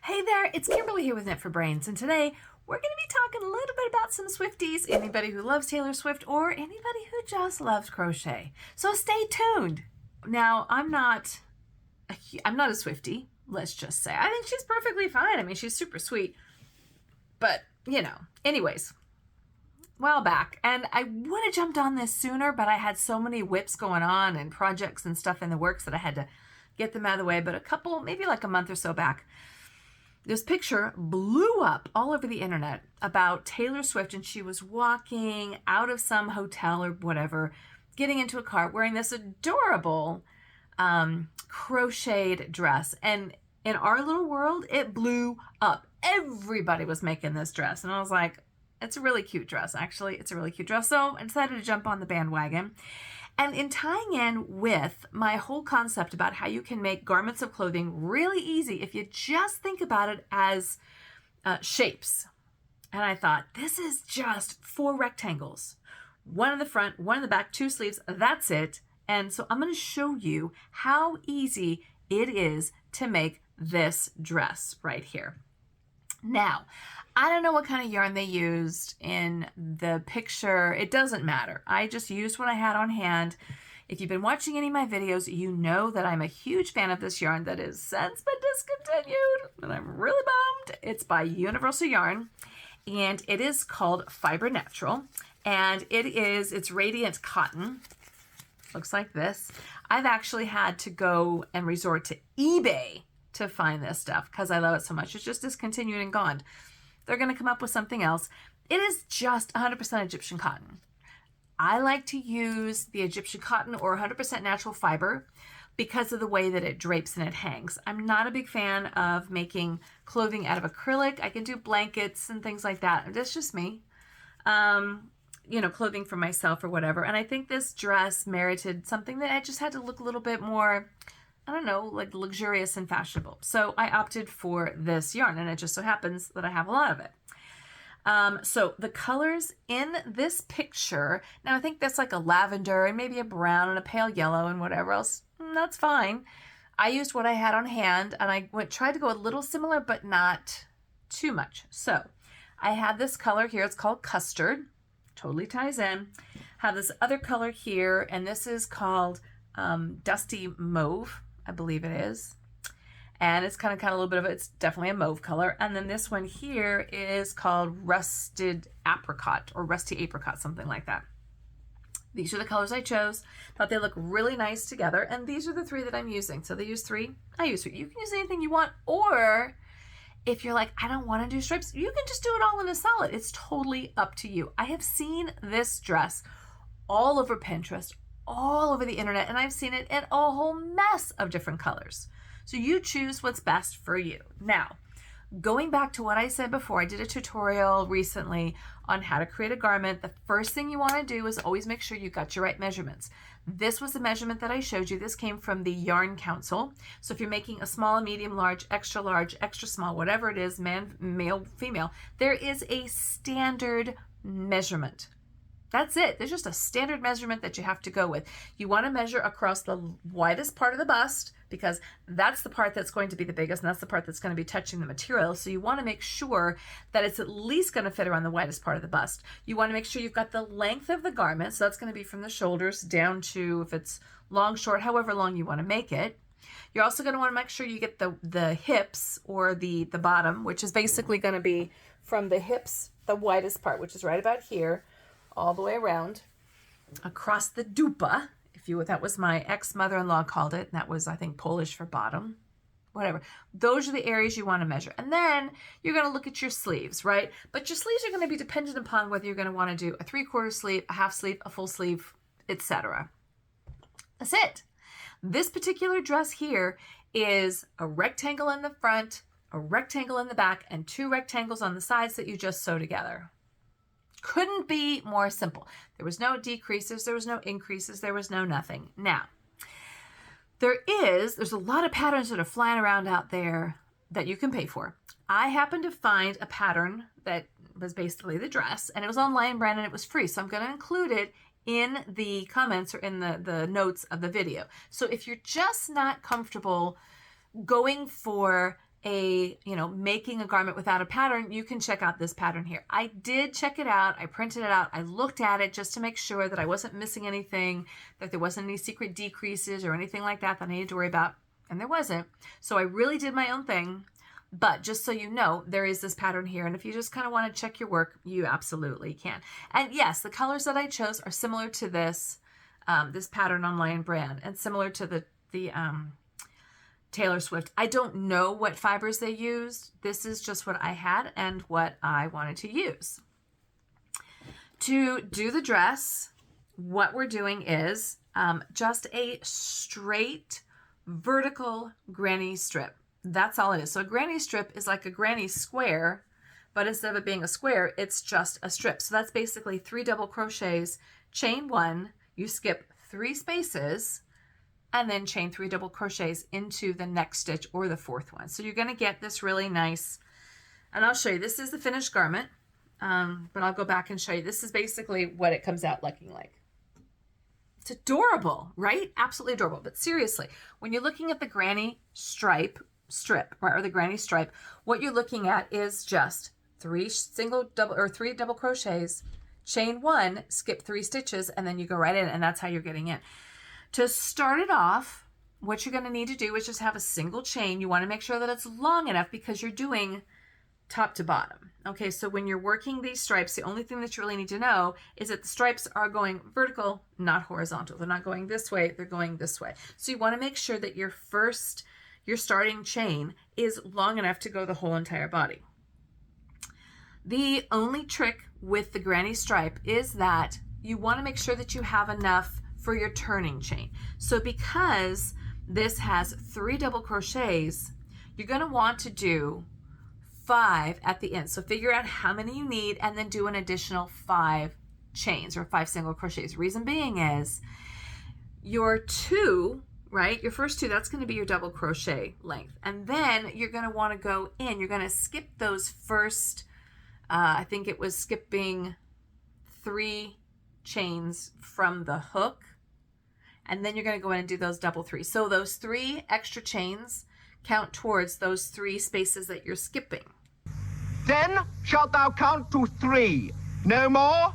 Hey there, it's Kimberly here with Knit for Brains, and today we're going to be talking a little bit about some Swifties, anybody who loves Taylor Swift or anybody who just loves crochet. So stay tuned. Now, I'm not a Swiftie, let's just say. I think she's perfectly fine. I mean, she's super sweet. But, anyways, a while back, and I would have jumped on this sooner, but I had so many whips going on and projects and stuff in the works that I had to get them out of the way. But maybe like a month or so back, this picture blew up all over the internet about Taylor Swift, and she was walking out of some hotel or whatever, getting into a car wearing this adorable crocheted dress. And in our little world, it blew up. Everybody was making this dress. And I was like, it's a really cute dress. Actually, it's a really cute dress. So I decided to jump on the bandwagon. And in tying in with my whole concept about how you can make garments of clothing really easy if you just think about it as shapes. And I thought, this is just 4 rectangles. One in the front, one in the back, 2 sleeves, that's it. And so I'm going to show you how easy it is to make this dress right here. Now, I don't know what kind of yarn they used in the picture. It doesn't matter. I just used what I had on hand. If you've been watching any of my videos, you know that I'm a huge fan of this yarn that has since been discontinued, and I'm really bummed. It's by Universal Yarn, and it is called Fiber Natural, and it's radiant cotton. Looks like this. I've actually had to go and resort to eBay to find this stuff because I love it so much. It's just discontinued and gone. They're going to come up with something else. It is just 100% Egyptian cotton. I like to use the Egyptian cotton or 100% natural fiber because of the way that it drapes and it hangs. I'm not a big fan of making clothing out of acrylic. I can do blankets and things like that. That's just me. Clothing for myself or whatever. And I think this dress merited something that I just had to look a little bit more, I don't know, like luxurious and fashionable. So I opted for this yarn, and it just so happens that I have a lot of it. So the colors in this picture, now I think that's like a lavender and maybe a brown and a pale yellow and whatever else. That's fine. I used what I had on hand, and I tried to go a little similar, but not too much. So I have this color here. It's called Custard. Totally ties in. Have this other color here, and this is called Dusty Mauve, I believe it is. And it's kind of a little bit of it's definitely a mauve color. And then this one here is called Rusted Apricot or Rusty Apricot, something like that. These are the colors I chose. Thought they look really nice together. And these are the 3 that I'm using. So they use 3. I use 3. You can use anything you want. Or if you're like, I don't want to do stripes, you can just do it all in a solid. It's totally up to you. I have seen this dress all over Pinterest, all over the internet, and I've seen it in a whole mess of different colors. So you choose what's best for you. Now, going back to what I said before, I did a tutorial recently on how to create a garment. The first thing you want to do is always make sure you got your right measurements. This was the measurement that I showed you. This came from the Yarn Council. So if you're making a small, medium, large, extra small, whatever it is, man, male, female, there is a standard measurement. That's it. There's just a standard measurement that you have to go with. You want to measure across the widest part of the bust because that's the part that's going to be the biggest, and that's the part that's going to be touching the material. So you want to make sure that it's at least going to fit around the widest part of the bust. You want to make sure you've got the length of the garment. So that's going to be from the shoulders down to, if it's long, short, however long you want to make it. You're also going to want to make sure you get the hips or the bottom, which is basically going to be from the hips, the widest part, which is right about here, all the way around, across the dupa, that was my ex-mother-in-law called it. That was, I think, Polish for bottom, whatever. Those are the areas you want to measure. And then you're going to look at your sleeves, right? But your sleeves are going to be dependent upon whether you're going to want to do a 3/4 sleeve, a half sleeve, a full sleeve, etc. That's it. This particular dress here is a rectangle in the front, a rectangle in the back, and 2 rectangles on the sides that you just sew together. Couldn't be more simple. There was no decreases, there was no increases, there was no nothing. Now, there's a lot of patterns that are flying around out there that you can pay for. I happened to find a pattern that was basically the dress, and it was on Lion Brand and it was free. So I'm going to include it in the comments or in the notes of the video. So if you're just not comfortable going for making a garment without a pattern, you can check out this pattern here. I did check it out. I printed it out. I looked at it just to make sure that I wasn't missing anything, that there wasn't any secret decreases or anything like that that I needed to worry about. And there wasn't. So I really did my own thing. But just so you know, there is this pattern here. And if you just kind of want to check your work, you absolutely can. And yes, the colors that I chose are similar to this pattern online brand and similar to the Taylor Swift. I don't know what fibers they used. This is just what I had and what I wanted to use. To do the dress, what we're doing is just a straight vertical granny strip. That's all it is. So a granny strip is like a granny square, but instead of it being a square, it's just a strip. So that's basically 3 double crochets, chain 1, you skip 3 spaces, and then chain 3 double crochets into the next stitch or the 4th one. So you're going to get this really nice, and I'll show you. This is the finished garment, but I'll go back and show you. This is basically what it comes out looking like. It's adorable, right? Absolutely adorable. But seriously, when you're looking at the granny strip, right, or the granny stripe, what you're looking at is just 3 double crochets, chain 1, skip 3 stitches, and then you go right in, and that's how you're getting in. To start it off, what you're going to need to do is just have a single chain. You want to make sure that it's long enough because you're doing top to bottom. Okay, so when you're working these stripes, the only thing that you really need to know is that the stripes are going vertical, not horizontal. They're not going this way, they're going this way. So you want to make sure that your starting chain is long enough to go the whole entire body. The only trick with the granny stripe is that you want to make sure that you have enough for your turning chain. So because this has 3 double crochets, you're going to want to do 5 at the end. So figure out how many you need and then do an additional 5 chains or 5 single crochets. Reason being is your 2, right? Your first 2, that's going to be your double crochet length. And then you're going to want to go in. You're going to skip those first, I think it was skipping 3 chains from the hook. And then you're going to go in and do those double 3. So those 3 extra chains count towards those 3 spaces that you're skipping. Then shalt thou count to 3, no more,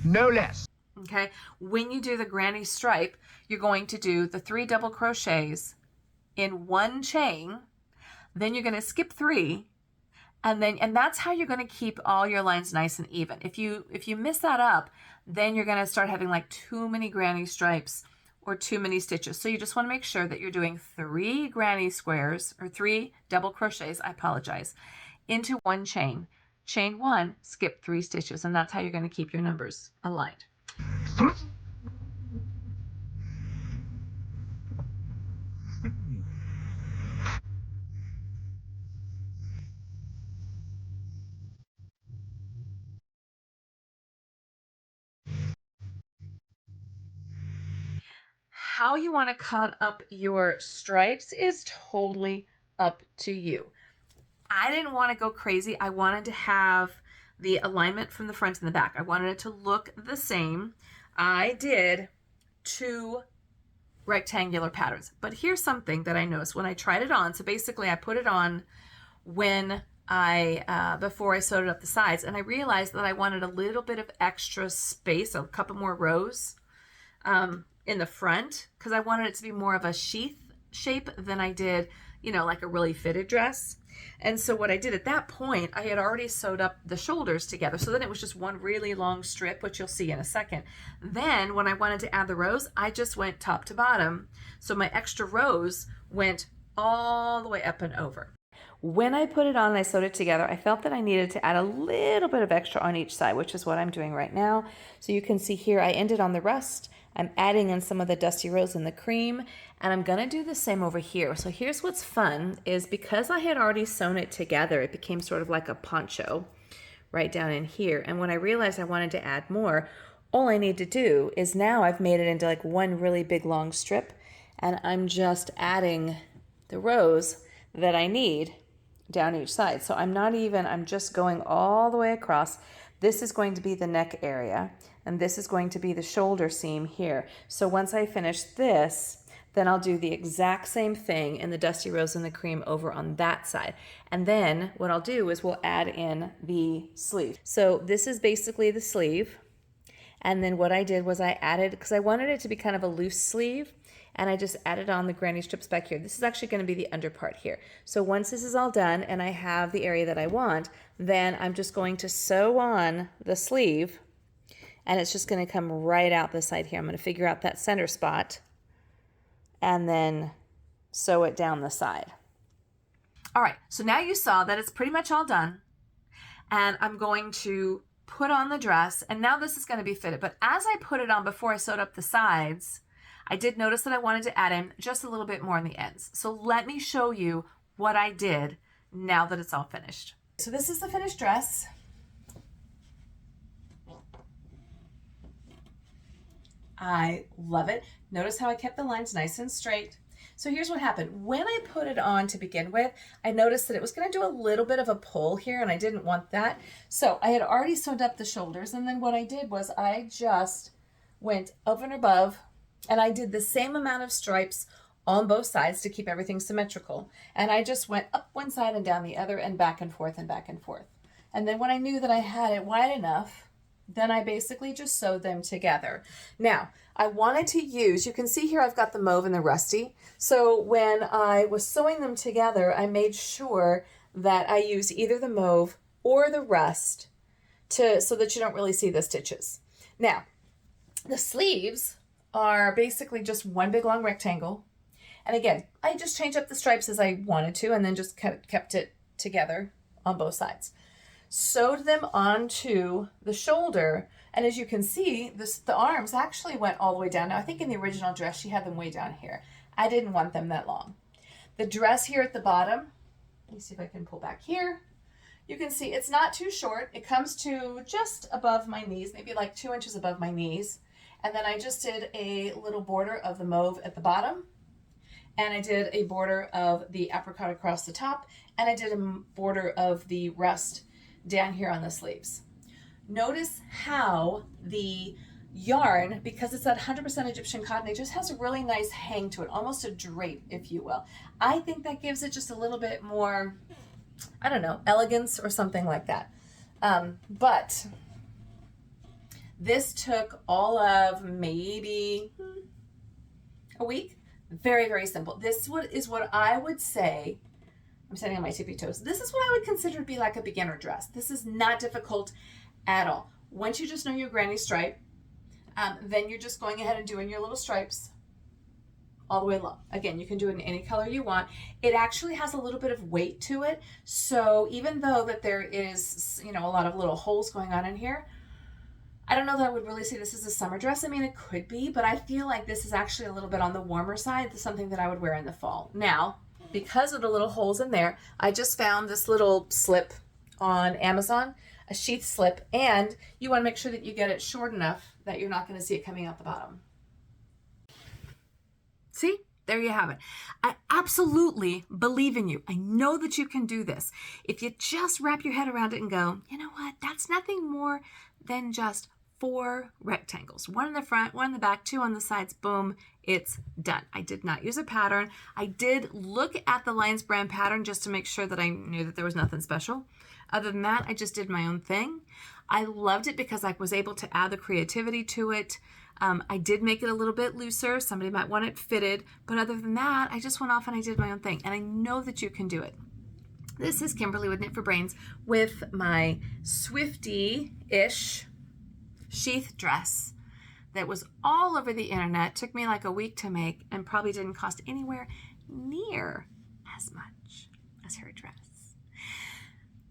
no less. Okay, when you do the granny stripe, you're going to do the 3 double crochets in 1 chain, then you're going to skip 3, and that's how you're going to keep all your lines nice and even. If you miss that up, then you're going to start having like too many granny stripes or too many stitches. So you just want to make sure that you're doing 3 granny squares or 3 double crochets, I apologize, into 1 chain. Chain 1, skip 3 stitches, and that's how you're going to keep your numbers aligned. How you want to cut up your stripes is totally up to you. I didn't want to go crazy. I wanted to have the alignment from the front and the back. I wanted it to look the same. I did 2 rectangular patterns, but here's something that I noticed when I tried it on. So basically I put it on when before I sewed it up the sides, and I realized that I wanted a little bit of extra space, a couple more rows in the front, because I wanted it to be more of a sheath shape than I did, like a really fitted dress. And so what I did at that point, I had already sewed up the shoulders together. So then it was just one really long strip, which you'll see in a second. Then when I wanted to add the rows, I just went top to bottom. So my extra rows went all the way up and over. When I put it on and I sewed it together, I felt that I needed to add a little bit of extra on each side, which is what I'm doing right now. So you can see here, I ended on the rust. I'm adding in some of the dusty rose and the cream, and I'm gonna do the same over here. So here's what's fun is because I had already sewn it together, it became sort of like a poncho right down in here. And when I realized I wanted to add more, all I need to do is now I've made it into like one really big long strip, and I'm just adding the rows that I need down each side. So I'm just going all the way across. This is going to be the neck area, and this is going to be the shoulder seam here. So once I finish this, Then I'll do the exact same thing in the Dusty Rose and the Cream over on that side. And then what I'll do is we'll add in the sleeve. So this is basically the sleeve. And then what I did was I added, because I wanted it to be kind of a loose sleeve, and I just added on the granny strips back here. This is actually going to be the under part here. So once this is all done and I have the area that I want, then I'm just going to sew on the sleeve, and it's just going to come right out this side here. I'm going to figure out that center spot and then sew it down the side. All right, so now you saw that it's pretty much all done, and I'm going to put on the dress, and now this is going to be fitted. But as I put it on before I sewed up the sides, I did notice that I wanted to add in just a little bit more on the ends. So let me show you what I did now that it's all finished. So this is the finished dress. I love it. Notice how I kept the lines nice and straight. So here's what happened. When I put it on to begin with, I noticed that it was going to do a little bit of a pull here, and I didn't want that. So I had already sewed up the shoulders, and then what I did was I just went over and above, and I did the same amount of stripes on both sides to keep everything symmetrical. And I just went up one side and down the other and back and forth and back and forth. And then when I knew that I had it wide enough, then I basically just sewed them together. Now, I wanted to use, you can see here I've got the mauve and the rusty. So when I was sewing them together, I made sure that I use either the mauve or the rust so that you don't really see the stitches. Now, the sleeves are basically just one big long rectangle. And again, I just changed up the stripes as I wanted to, and then just kept it together on both sides. Sewed them onto the shoulder, and as you can see, the arms actually went all the way down. Now, I think in the original dress, she had them way down here. I didn't want them that long. The dress here at the bottom, let me see if I can pull back here. You can see it's not too short. It comes to just above my knees, maybe like 2 inches above my knees. And then I just did a little border of the mauve at the bottom, and I did a border of the apricot across the top, and I did a border of the rust down here on the sleeves. Notice how the yarn, because it's that 100% Egyptian cotton, it just has a really nice hang to it, almost a drape, if you will. I think that gives it just a little bit more, I don't know, elegance or something like that. But this took all of maybe a week. Very, very simple. This is what I would say, I'm standing on my tippy toes. This is what I would consider to be like a beginner dress. This is not difficult at all. Once you just know your granny stripe, then you're just going ahead and doing your little stripes all the way along. Again, you can do it in any color you want. It actually has a little bit of weight to it. So even though that there is, a lot of little holes going on in here, I don't know that I would really say this is a summer dress. I mean, it could be, but I feel like this is actually a little bit on the warmer side. It's something that I would wear in the fall. Now, because of the little holes in there, I just found this little slip on Amazon, a sheath slip, and you want to make sure that you get it short enough that you're not going to see it coming out the bottom. See? There you have it. I absolutely believe in you. I know that you can do this. If you just wrap your head around it and go, you know what? That's nothing more than just 4 rectangles. 1 in the front, 1 in the back, 2 on the sides. Boom, it's done. I did not use a pattern. I did look at the Lions brand pattern just to make sure that I knew that there was nothing special. Other than that, I just did my own thing. I loved it because I was able to add the creativity to it. I did make it a little bit looser. Somebody might want it fitted, but other than that, I just went off and I did my own thing, and I know that you can do it. This is Kimberly with Knit for Brains with my Swifty-ish sheath dress that was all over the internet. Took me like a week to make and probably didn't cost anywhere near as much as her dress.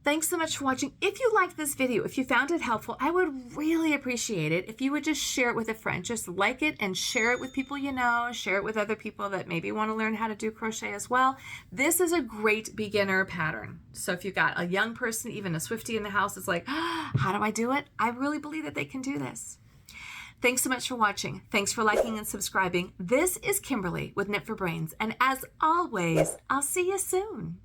Thanks so much for watching. If you liked this video, if you found it helpful, I would really appreciate it if you would just share it with a friend. Just like it and share it with people you know. Share it with other people that maybe want to learn how to do crochet as well. This is a great beginner pattern. So if you've got a young person, even a Swiftie in the house, it's like, how do I do it? I really believe that they can do this. Thanks so much for watching. Thanks for liking and subscribing. This is Kimberly with Knit for Brains. And as always, I'll see you soon.